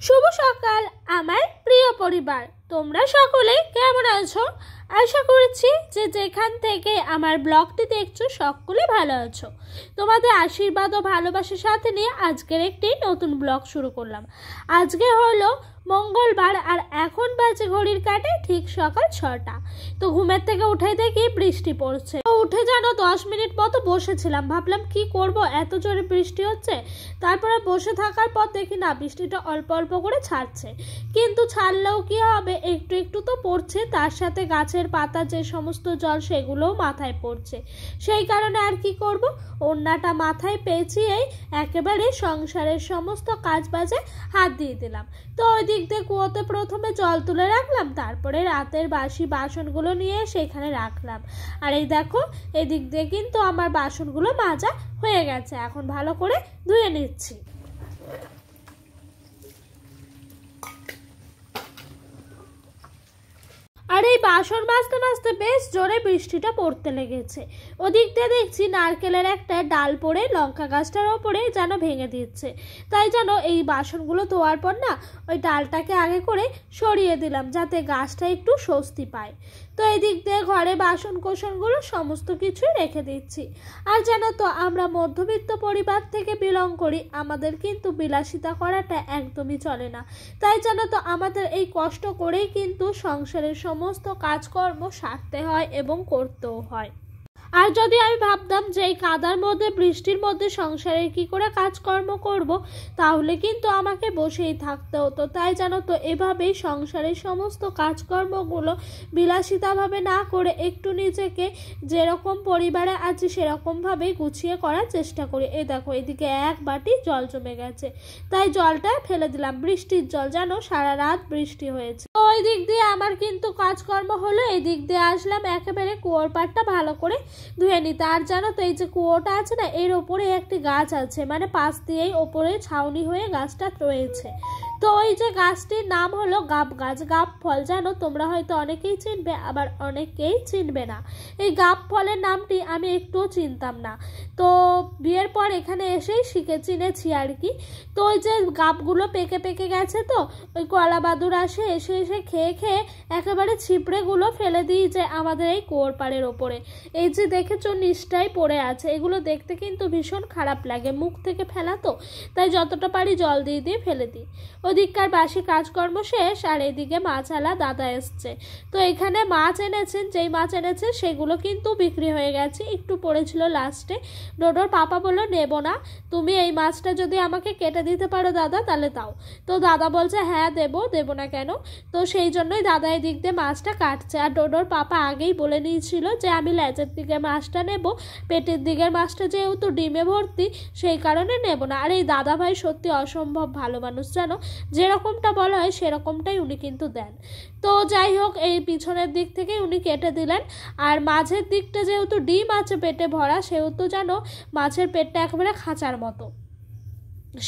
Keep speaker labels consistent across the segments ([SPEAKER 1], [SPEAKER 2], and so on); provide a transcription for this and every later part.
[SPEAKER 1] শুভ সকাল আমার প্রিয় পরিবার, তোমরা সকলে কেমন আছো? আশা করছি যে যেখান থেকে আমার ব্লগটি দেখছো সকলে ভালো আছো। তোমাদের আশীর্বাদ ও ভালোবাসার সাথে নিয়ে আজকের একটি নতুন ব্লগ শুরু করলাম। আজকে হলো মঙ্গলবার আর এখন বাজে ঘড়ির কাঁটায় ঠিক সকাল 6টা। তো ঘুমের থেকে উঠে দেখি বৃষ্টি পড়ছে। তো উঠে জানো 10 মিনিট মতো বসেছিলাম, ভাবলাম কি করব, এত জোরে বৃষ্টি হচ্ছে। তারপরে বসে থাকার পর দেখি না বৃষ্টিটা অল্প অল্প করে ছাড়ছে, কিন্তু ছাড়লেও কি হবে, একটু একটু তো পড়ছে, তার সাথে গাছের পাতা যে সমস্ত জল সেগুলোও মাথায় পড়ছে। সেই কারণে আর কি করব, ওড়নাটা মাথায় পেঁচিয়েই একেবারে সংসারের সমস্ত কাজ বাজে হাত দিয়ে দিলাম। তো ওই দিক দিয়ে কুয়োতে প্রথমে জল তুলে রাখলাম, তারপরে রাতের বাসি বাসনগুলো নিয়ে সেখানে রাখলাম। আর এই দেখো এদিক দিয়ে কিন্তু আমার বাসনগুলো মাজা হয়ে গেছে, এখন ভালো করে ধুয়ে নিচ্ছি। আর এই বাসন মাজতে মাজতে বেশ জোরে বৃষ্টিটা পড়তে লেগেছে। ওদিক দিয়ে দেখছি নারকেলের একটা ডাল পড়ে লঙ্কা গাছটার ওপরে যেন ভেঙে দিচ্ছে। তাই যেন এই বাসনগুলো ধোয়ার পর না ওই ডালটাকে আগে করে সরিয়ে দিলাম, যাতে গাছটা একটু স্বস্তি পায়। তো এই দিক দিয়ে ঘরে বাসন কোসনগুলো সমস্ত কিছুই রেখে দিচ্ছি। আর জানো তো আমরা মধ্যবিত্ত পরিবার থেকে বিলং করি, আমাদের কিন্তু বিলাসিতা করাটা একদমই চলে না। তাই জানো তো আমাদের এই কষ্ট করেই কিন্তু সংসারের সমস্ত কাজকর্ম সারতে হয় এবং করতেও হয়। আর যদি আমি ভাবতাম যে এই কাদার মধ্যে বৃষ্টির মধ্যে সংসারে কি করে কাজকর্ম করব, তাহলে কিন্তু আমাকে বসেই থাকতে হতো। তাই জানো তো এভাবেই সংসারের সমস্ত কাজকর্মগুলো বিলাসিতাভাবে না করে একটু নিজেকে যেরকম পরিবারে আছি সেরকমভাবেই গুছিয়ে করার চেষ্টা করি। এই দেখো এদিকে এক বাটি জল জমে গেছে, তাই জলটা ফেলে দিলাম। বৃষ্টির জল, জানো সারা রাত বৃষ্টি হয়েছে। ওই দিক দিয়ে আমার কিন্তু কাজকর্ম হলো, এই দিক দিয়ে আসলাম একেবারে কুয়োর পাড়টা ভালো করে ধুয়ে নিতে। আর জানো তো এই যে কুয়োটা আছে না, এর ওপরে একটি গাছ আছে, মানে পাশ দিয়েই ওপরে ছাউনি হয়ে গাছটা রয়েছে। তো ওই যে গাছটির নাম হলো গাব গাছ। গাব ফল জানো তোমরা হয়তো অনেকেই চিনবে, আবার অনেকেই চিনবে না। এই গাব ফলের নামটি আমি একটুও চিনতাম না, তো বিয়ের পর এখানে এসেই চিনেছি আর কি। তো ওই যে গাবগুলো পেকে পেকে গেছে, তো ওই কলা বাদুর আসে, এসে এসে খেয়ে খেয়ে একেবারে ছিপড়েগুলো ফেলে দিই যে আমাদের এই কুয়োর পাড়ের ওপরে। এই যে দেখেছো নিচটাই পড়ে আছে, এগুলো দেখতে কিন্তু ভীষণ খারাপ লাগে, মুখ থেকে ফেলা তো, তাই যতটা পারি জল দিয়ে দিয়ে ফেলে দিই। ওদিককার বাসি কাজকর্ম শেষ, আর এদিকে মাছওয়ালা দাদা এসছে। তো এখানে মাছ এনেছেন, যেই মাছ এনেছে সেগুলো কিন্তু বিক্রি হয়ে গেছে, একটু পড়েছিল লাস্টে। ডোডোর পাপা বললো নেব না, তুমি এই মাছটা যদি আমাকে কেটে দিতে পারো দাদা তাহলে দাও। তো দাদা বলছে হ্যাঁ দেবো না কেন। তো সেই জন্যই দাদা এই দিক দিয়ে মাছটা কাটছে। আর ডোডোর পাপা আগেই বলে নিয়েছিল যে আমি লেজের দিকে মাছটা নেব, পেটের দিকের মাছটা যেহেতু ডিমে ভর্তি সেই কারণে নেব না। আর এই দাদা ভাই সত্যি অসম্ভব ভালো মানুষ, জানো যেরকমটা বলা হয় সেরকমটাই উনি কিন্তু দেন। তো যাই হোক এই পিছনের দিক থেকে উনি কেটে দিলেন। আর মাঝের দিকটা যেহেতু ডিম আছে পেটে ভরা, সেহেতু জানো মাছের পেটটা একেবারে খাঁচার মতো,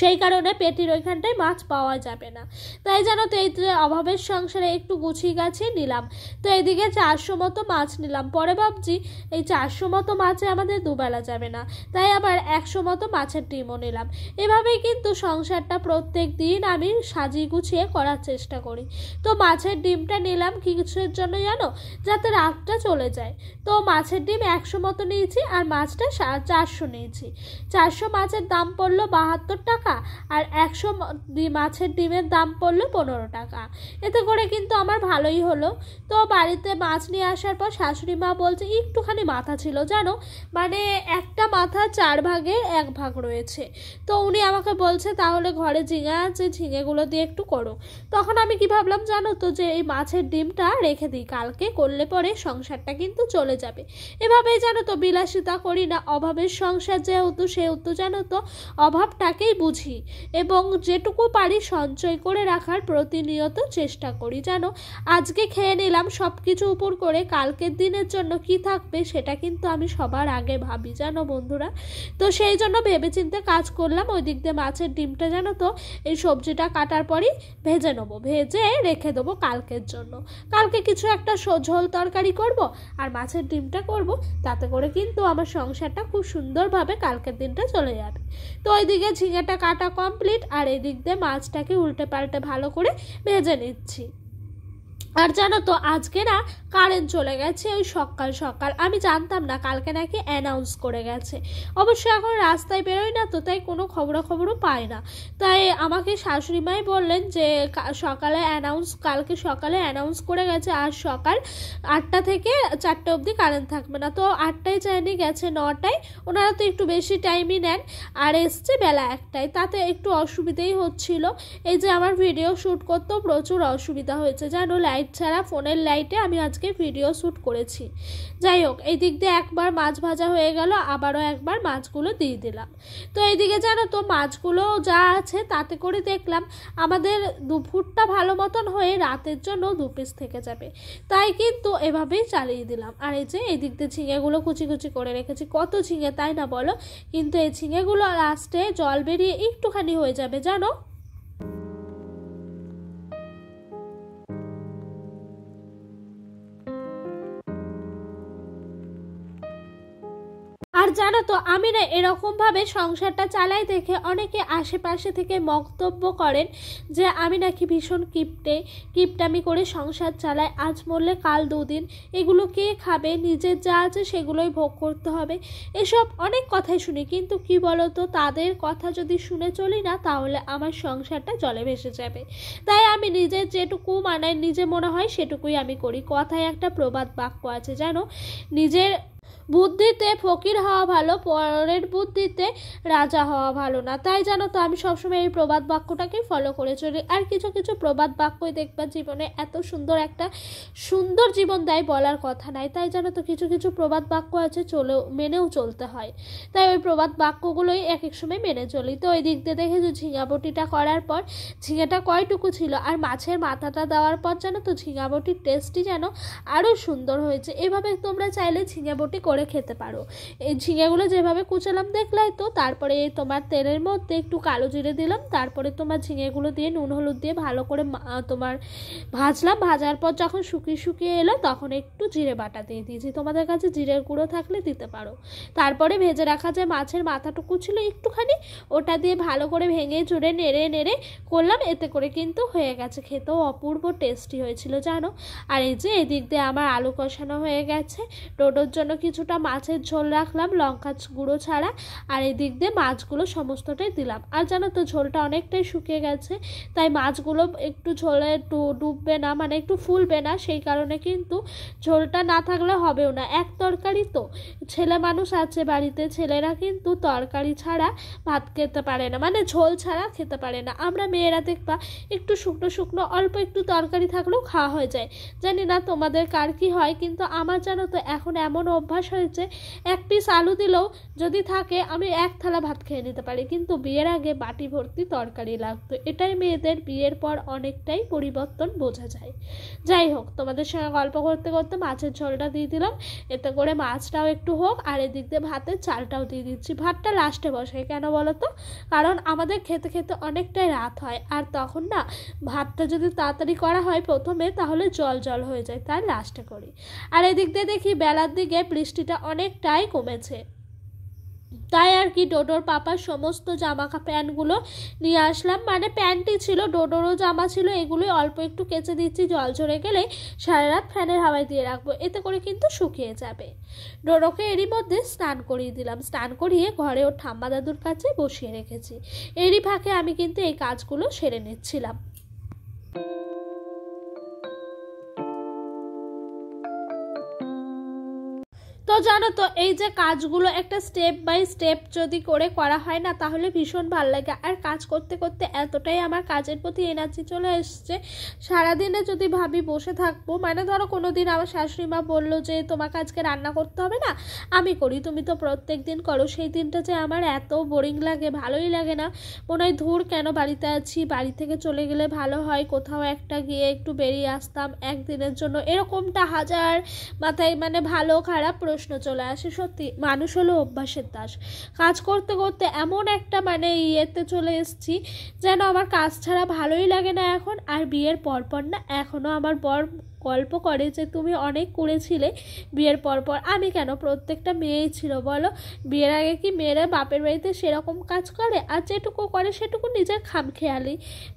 [SPEAKER 1] সেই কারণে পেটির ওইখানটায় মাছ পাওয়া যাবে না। তাই জানো তো এই অভাবের সংসারে একটু গুছিয়ে গাছিয়ে নিলাম। তো এইদিকে 400 মতো মাছ নিলাম, পরে ভাবছি এই 400 মতো মাছে আমাদের দুবেলা যাবে না, তাই আবার 100 মতো মাছের ডিমও নিলাম। এভাবেই কিন্তু সংসারটা প্রত্যেক দিন আমি সাজিয়ে গুছিয়ে করার চেষ্টা করি। তো মাছের ডিমটা নিলাম কিসের জন্য জানো, যাতে রাতটা চলে যায়। তো মাছের ডিম 100 মতো নিয়েছি, আর মাছটা 400 নিয়েছি। 400 মাছের দাম পড়লো 72 টাকা, আর 100 মাছের ডিমের দাম পড়লো 15 টাকা। এতে করে কিন্তু আমার ভালোই হলো। তো বাড়িতে মাছ নিয়ে আসার পর শাশুড়ি মা বলছে একটুখানি মাথা ছিল জানো, মানে একটা মাথা 4 ভাগের 1 ভাগ রয়েছে। তো উনি আমাকে বলছে তাহলে ঘরে ঝিঙে আছে, ঝিঙেগুলো দিয়ে একটু করো। তখন আমি কি ভাবলাম জানো তো, যে এই মাছের ডিমটা রেখে দিই, কালকে করলে পরে সংসারটা কিন্তু চলে যাবে। এভাবেই জানো তো বিলাসিতা করি না, অভাবের সংসার যেহেতু সেহেতু জানো তো অভাবটাকেই বুঝি এবং যেটুকু পারি সঞ্চয় করে রাখার প্রতিনিয়ত চেষ্টা করি। জানো আজকে খেয়ে নিলাম সব কিছু উপর করে, কালকের দিনের জন্য কি থাকবে সেটা কিন্তু আমি সবার আগে ভাবি জানো বন্ধুরা। তো সেই জন্য ভেবেচিন্তে কাজ করলাম। ওই দিক দিয়ে মাছের ডিমটা জানো তো এই সবজিটা কাটার পরই ভেজে নেবো, ভেজে রেখে দেবো কালকের জন্য। কালকে কিছু একটা ঝোল তরকারি করব আর মাছের ডিমটা করব, তাতে করে কিন্তু আমার সংসারটা খুব সুন্দরভাবে কালকের দিনটা চলে যাবে। তো ওইদিকে ঝিঙেটা ঝিঙেটা কাটা কমপ্লিট, আর এদিক দিয়ে মাছটাকে উল্টে পাল্টে ভালো করে ভেজে নিচ্ছি। আর জানো তো আজকে না কারেন্ট চলে গেছে ওই সকাল সকাল, আমি জানতাম না, কালকে নাকি অ্যানাউন্স করে গেছে। অবশ্য এখন রাস্তায় বেরোই না তো, তাই কোনো খবরাখবরও পাই না। তাই আমাকে শাশুড়ি মাই বললেন যে কালকে সকালে অ্যানাউন্স করে গেছে, আর সকাল 8টা থেকে 4টে অবধি কারেন্ট থাকবে না। তো 8টায় যায়নি, গেছে 9টায়। ওনারা তো একটু বেশি টাইমই নেন, আর এসছে বেলা 1টায়, তাতে একটু অসুবিধেই হচ্ছিল। এই যে আমার ভিডিও শ্যুট করতেও প্রচুর অসুবিধা হয়েছে জানো, লাইট ছাড়া ফোনের লাইটে আমি আজকে ভিডিও শ্যুট করেছি। যাই হোক, এই দিক দিয়ে একবার মাছ ভাজা হয়ে গেল, আবারও একবার মাছগুলো দিয়ে দিলাম। তো এইদিকে জানো তো মাছগুলো যা আছে তাতে করে দেখলাম আমাদের দুপুরটা ভালো মতন হয়ে রাতের জন্য 2 পিস থেকে যাবে, তাই কিন্তু এভাবেই চালিয়ে দিলাম। আর এই যে এই দিক দিয়ে ঝিঙেগুলো কুচি কুচি করে রেখেছি, কত ঝিঙে তাই না বলো, কিন্তু এই ঝিঙেগুলো লাস্টে জল বেরিয়ে একটুখানি হয়ে যাবে জানো। আর জানো তো আমি না এরকমভাবে সংসারটা চালাই দেখে অনেকে আশেপাশে থেকে মন্তব্য করেন যে আমি নাকি ভীষণ কিপটামি করে সংসার চালাই, আজ মরলে কাল 2 দিন, এগুলো কে খাবে, নিজের যা আছে সেগুলোই ভোগ করতে হবে, এসব অনেক কথাই শুনি। কিন্তু কি বলো তো, তাদের কথা যদি শুনে চলি না তাহলে আমার সংসারটা জলে ভেসে যাবে। তাই আমি নিজের যেটুকু মানায় নিজে মনে হয় সেটুকুই আমি করি। কথায় একটা প্রবাদ বাক্য আছে জানো, নিজের বুদ্ধিতে ফকির হওয়া ভালো, পরের বুদ্ধিতে রাজা হওয়া ভালো না। তাই জানো তো আমি সবসময় এই প্রবাদ বাক্যটাকেই ফলো করে চলি। আর কিছু কিছু প্রবাদ বাক্যই দেখবা জীবনে এত সুন্দর জীবন দেয়, বলার কথা নাই। তাই জানো তো কিছু কিছু প্রবাদ বাক্য আছে মেনেও চলতে হয়, তাই ওই প্রবাদ বাক্যগুলোই এক এক সময় মেনে চলি। তো ওই দিক দিয়ে দেখে যে ঝিঙা বটিটা করার পর ঝিঙেটা কয়টুকু ছিল, আর মাছের মাথাটা দেওয়ার পর জানো তো ঝিঙা বটির টেস্টই যেন আরও সুন্দর হয়েছে। এভাবে তোমরা চাইলে ঝিঙা বটি করে খেতে পারো। এই ঝিঙেগুলো যেভাবে কুচালাম দেখলাই তো, তারপরে তোমার তেলের মধ্যে একটু কালো জিরে দিলাম, তারপরে তোমার ঝিঙেগুলো দিয়ে নুন হলুদ দিয়ে ভালো করে তোমার ভাজলাম। ভাজার পর যখন শুকিয়ে এলো তখন একটু জিরে বাটা দিয়ে দিয়েছি, তোমাদের কাছে জিরের গুঁড়ো থাকলে দিতে পারো। তারপরে ভেজে রাখা যে মাছের মাথাটুকু ছিল একটুখানি, ওটা দিয়ে ভালো করে ভেঙে চুড়ে নেড়ে করলাম, এতে করে কিন্তু হয়ে গেছে। খেতেও অপূর্ব টেস্টি হয়েছিল জানো। আর এই যে এদিক দিয়ে আমার আলু কষানো হয়ে গেছে, ডোডোর জন্য কিছুটা মাছের ঝোল রাখলাম লঙ্কা গুঁড়ো ছাড়া, আর এদিক দিয়ে মাছগুলো সমস্তটাই দিলাম। আর জানো তো ঝোলটা অনেকটাই শুকিয়ে গেছে, তাই মাছগুলো একটু ঝোলে ডুববে না, মানে একটু ফুলবে না, সেই কারণে কিন্তু ঝোলটা না থাকলে হবেও না। এক তরকারি তো, ছেলে মানুষ আছে বাড়িতে, ছেলেরা কিন্তু তরকারি ছাড়া ভাত খেতে পারে না, মানে ঝোল ছাড়া খেতে পারে না। আমরা মেয়েরা দেখবা একটু শুকনো অল্প একটু তরকারি থাকলেও খাওয়া হয়ে যায়। জানি না তোমাদের কার কি হয়, কিন্তু আমার জানো তো এখন এমন অভ্যাস হয়েছে 1 পিস আলু দিলেও যদি থাকে আমি 1 থালা ভাত খেয়ে নিতে পারি, কিন্তু বিয়ের আগে বাটি ভর্তি তরকারি লাগতো। এটাই মেয়েদের বিয়ের পর অনেকটাই পরিবর্তন বোঝা যায়। যাই হোক, তোমাদের সঙ্গে গল্প করতে করতে মাছের ঝোলটা দিয়ে দিলাম, এতে করে মাছটাও একটু হোক, আর এদিক দিয়ে ভাতের চালটাও দিয়ে দিচ্ছি। ভাতটা লাস্টে বসাই, কেন বলো তো, কারণ আমাদের খেতে খেতে অনেকটাই রাত হয়, আর তখন না ভাতটা যদি তাড়াতাড়ি করা হয় প্রথমে তাহলে জল হয়ে যায়, তাই লাস্টে করি। আর এদিক দিয়ে দেখি বেলার দিকে বৃষ্টিটা অনেকটাই কমেছে, তাই আর কি ডোডোর পাপার সমস্ত জামা প্যান্টগুলো নিয়ে আসলাম, মানে প্যান্টই ছিল, ডোডোরও জামা ছিল, এগুলোই অল্প একটু কেচে দিচ্ছি, জল ঝরে গেলে সারা রাত ফ্যানের হাওয়ায় দিয়ে রাখবো, এতে করে কিন্তু শুকিয়ে যাবে। ডোডোকে এরই মধ্যে স্নান করিয়ে দিলাম, স্নান করিয়ে ঘরে ওর ঠাম্মা দাদুর কাছে বসিয়ে রেখেছি। এরই ফাঁকে আমি কিন্তু এই কাজগুলো সেরে নিচ্ছিলাম। তো জানো তো এই যে কাজগুলো একটা স্টেপ বাই স্টেপ যদি করা হয় না তাহলে ভীষণ ভালো লাগে। আর কাজ করতে করতে এতটাই আমার কাজের প্রতি এনার্জি চলে এসছে, সারাদিনে যদি ভাবি বসে থাকবো, মানে ধরো কোনো দিন আমার শাশুড়ি মা বললো যে তোমাকে আজকে রান্না করতে হবে না, আমি করি, তুমি তো প্রত্যেক দিন করো, সেই দিনটা যে আমার এত বোরিং লাগে, ভালোই লাগে না, মনে হয় ধুর কেন বাড়িতে আছি, বাড়ি থেকে চলে গেলে ভালো হয়, কোথাও একটা গিয়ে একটু বেরিয়ে আসতাম একদিনের জন্য, এরকমটা হাজার মাথায় মানে ভালো খারাপ প্রশ্ন চলে আসে। সত্যি মানুষ হলো অভ্যাসের দাস, কাজ করতে করতে এমন একটা মানে ইয়েতে চলে এসেছি যেন আমার কাজ ছাড়া ভালোই লাগে না এখন। আর বিয়ের পরপর না এখনো আমার বর গল্প করে যে তুমি অনেক করেছিলে বিয়ের পর। আমি কেন, প্রত্যেকটা মেয়েই ছিল বলো, বিয়ের আগে কি মেয়েরা বাপের বাড়িতে সেরকম কাজ করে? আর যেটুকু করে সেটুকু নিজের খামখেয়ালি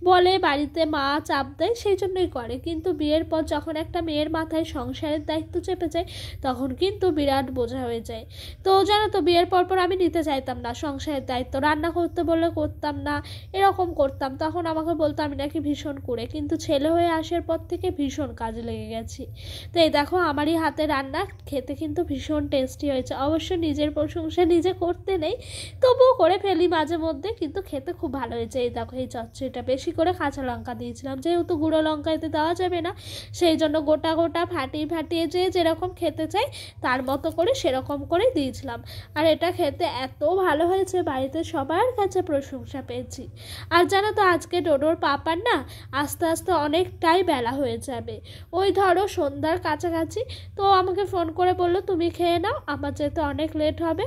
[SPEAKER 1] বলে, বাড়িতে মা চাপ দেয় সেই জন্যই করে। কিন্তু বিয়ের পর যখন একটা মেয়ের মাথায় সংসারের দায়িত্ব চেপে যায় তখন কিন্তু বিরাট বোঝা হয়ে যায়। তো জানো তো, বিয়ের পর আমি নিতে চাইতাম না সংসারের দায়িত্ব, রান্না করতে বললে করতাম না, এরকম করতাম। তখন আমাকে বলতো আমি নাকি ভীষণ করে, কিন্তু ছেলে হয়ে আসার পর থেকে ভীষণ কাজে লেগে গেছি। তো এই দেখো আমারই হাতে রান্না, খেতে কিন্তু ভীষণ টেস্টি হয়েছে। অবশ্য নিজের প্রশংসা নিজে করতে নেই, তবুও করে ফেলি মাঝে মধ্যে, কিন্তু খেতে খুব ভালো হয়েছে। এই দেখো এই চচ্চড়িটা বেশি করে কাঁচা লঙ্কা দিয়েছিলাম, যেহেতু গুঁড়ো লঙ্কা এতে দেওয়া যাবে না, সেই জন্য গোটা গোটা ফাটিয়ে যে যেরকম খেতে চাই তার মতো করে সেরকম করে দিয়েছিলাম। আর এটা খেতে এত ভালো হয়েছে, বাড়িতে সবার কাছে প্রশংসা পেয়েছি। আর জানো তো, আজকে ডোডোর পাপার না আস্তে আস্তে অনেকটাই বেলা হয়ে যাবে, ওই ধরো সন্ধ্যার কাছাকাছি। তো আমাকে ফোন করে বললো তুমি খেয়ে নাও, আমার যেতে অনেক লেট হবে।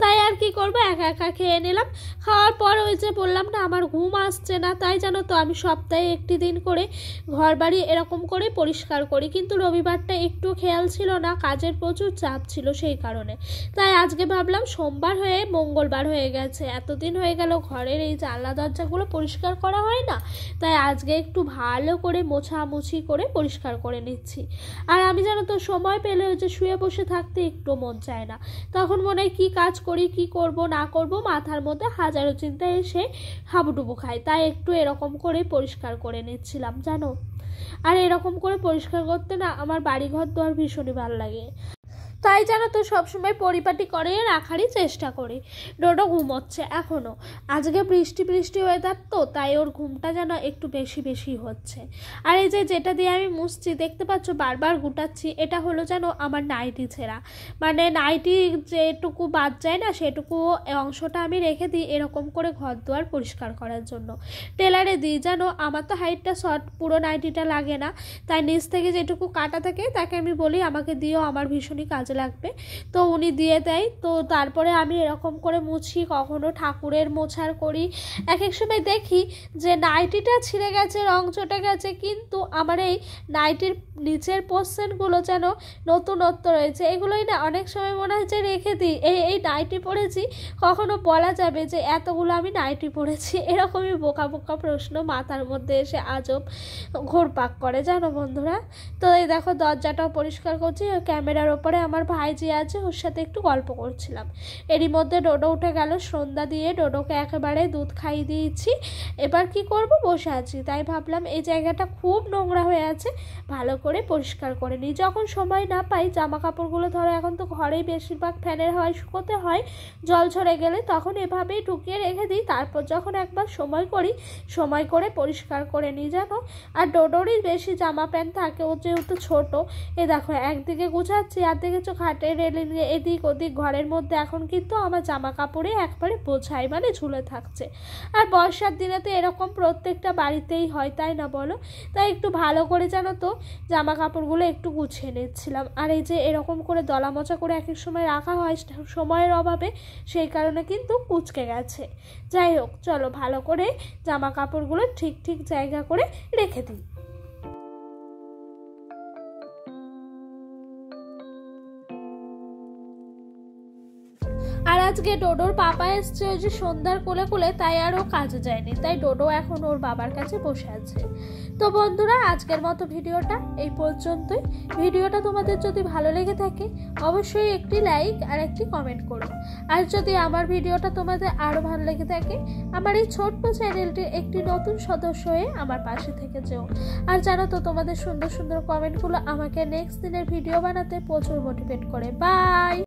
[SPEAKER 1] তাই আর কি করবো, একা একা খেয়ে নিলাম। খাওয়ার পর ওই যে বললাম না আমার ঘুম আসছে না, তাই জানো তো আমি সপ্তাহে একটি দিন করে ঘর বাড়ি এরকম করে পরিষ্কার করি। কিন্তু রবিবারটা একটু খেয়াল ছিল না, কাজের প্রচুর চাপ ছিল সেই কারণে। তাই আজকে ভাবলাম সোমবার হয়ে মঙ্গলবার হয়ে গেছে, এতদিন হয়ে গেল ঘরের এই জানলা দরজাগুলো পরিষ্কার করা হয় না, তাই আজকে একটু ভালো করে মোছামুছি করে পরিষ্কার করে নিচ্ছি। আর আমি জানো তো সময় পেলে ওই যে শুয়ে বসে থাকতে একটু মন চায় না, তখন মনে হয় কী কাজ করি, কি করব না করব, মাথার মধ্যে হাজারো চিন্তা এসে হাবুডুবু খায়। তাই একটু এরকম করে পরিষ্কার করে নিচ্ছিলাম জানো। আর এরকম করে পরিষ্কার করতে না আমার বাড়িঘর দোয়ার ভীষণই ভালো লাগে, তাই জানো তো সবসময় পরিপাটি করে রাখারই চেষ্টা করি। ডোডো ঘুমোচ্ছে এখনও, আজকে বৃষ্টি ওয়েদার তো, তাই ওর ঘুমটা যেন একটু বেশি হচ্ছে। আর এই যেটা দিয়ে আমি মুছছি দেখতে পাচ্ছ, বারবার গুটাচ্ছি, এটা হলো যেন আমার নাইটি ছেঁড়া, মানে নাইটি যেটুকু বাদ যায় না সেটুকু অংশটা আমি রেখে দিই এরকম করে ঘর দুয়ার পরিষ্কার করার জন্য। টেলারে দিই জানো, আমার তো হাইটটা শর্ট, পুরো নাইটিটা লাগে না, তাই নিচ থেকে যেটুকু কাটা থাকে তাকে আমি বলি আমাকে দিও, আমার ভীষণই কাজে লাগবে, তো উনি দিয়ে দেয়। তো তারপরে আমি এরকম করে মুছি, কখনো ঠাকুরের মোছার করি। এক সময় দেখি যে নাইটিটা ছিঁড়ে গেছে, রং চটে গেছে, কিন্তু আমার এই নাইটির নিচের পোর্শনগুলো যেন নতুনত্ব রয়েছে, এগুলোই না অনেক সময় মনে হয় যে রেখে দিই, এই নাইটি পরেছি, কখনো বলা যাবে যে এতগুলো আমি নাইটি পরেছি? এরকমই বোকা প্রশ্ন মাথার মধ্যে এসে আজব ঘোরপাক করে জানো বন্ধুরা। তো এই দেখো দরজাটাও পরিষ্কার করছি, ক্যামেরার ওপরে আমার ভাইজি আছে, ওর সাথে একটু গল্প করছিলাম। এরই মধ্যে ডোডো উঠে গেল, সন্ধ্যা দিয়ে ডোডোকে একেবারে দুধ খাইয়ে দিয়েছি। এবার কি করব, বসে আছি। তাই ভাবলাম এই জায়গাটা খুব নোংরা হয়ে আছে, ভালো করে পরিষ্কার করে নিই। যখন সময় না পাই, জামা কাপড়গুলো ধরো এখন তো ঘরেই বেশিরভাগ ফ্যানের হাওয়ায় শুকোতে হয়, জল ঝরে গেলে তখন এভাবেই ঢুকিয়ে রেখে দিই। তারপর যখন একবার সময় করি, সময় করে পরিষ্কার করে নিই জানো। আর ডোডোরই বেশি জামা প্যান্ট থাকে, ও যেহেতু ছোটো। এ দেখো একদিকে গুছাচ্ছি আর দেখেছো খাটের রেলিংয়ে এদিক ওদিক ঘরের মধ্যে এখন কিন্তু আমার জামা কাপড়ে একবারে বোঝাই মানে ঝুলে থাকছে। আর বর্ষার দিনে তো এরকম প্রত্যেকটা বাড়িতেই হয়, তাই না বলো? তাই একটু ভালো করে জানো তো জামা কাপড়গুলো একটু গুছিয়ে নিচ্ছিলাম। আর এই যে এরকম করে দলা মোচা করে এক সময় রাখা হয় সময়ের অভাবে, সেই কারণে কিন্তু কুঁচকে গেছে। যাই হোক চলো ভালো করে জামা কাপড়গুলো ঠিক জায়গা করে রেখে দিই। আর আজকে ডোডোর পাপা এসছে ওই যে সন্ধ্যার কোলে, তাই আর ও কাজে যায়নি, তাই ডোডো এখন ওর বাবার কাছে বসে আছে। তো বন্ধুরা আজকের মতো ভিডিওটা এই পর্যন্তই। ভিডিওটা তোমাদের যদি ভালো লেগে থাকে অবশ্যই একটি লাইক আর একটি কমেন্ট করো। আর যদি আমার ভিডিওটা তোমাদের আরও ভালো লেগে থাকে, আমার এই ছোট্ট চ্যানেলটির একটি নতুন সদস্য হয়ে আমার পাশে থেকে যেও। আর জানো তো তোমাদের সুন্দর কমেন্টগুলো আমাকে নেক্সট দিনের ভিডিও বানাতে প্রচুর মোটিভেট করে। বাই।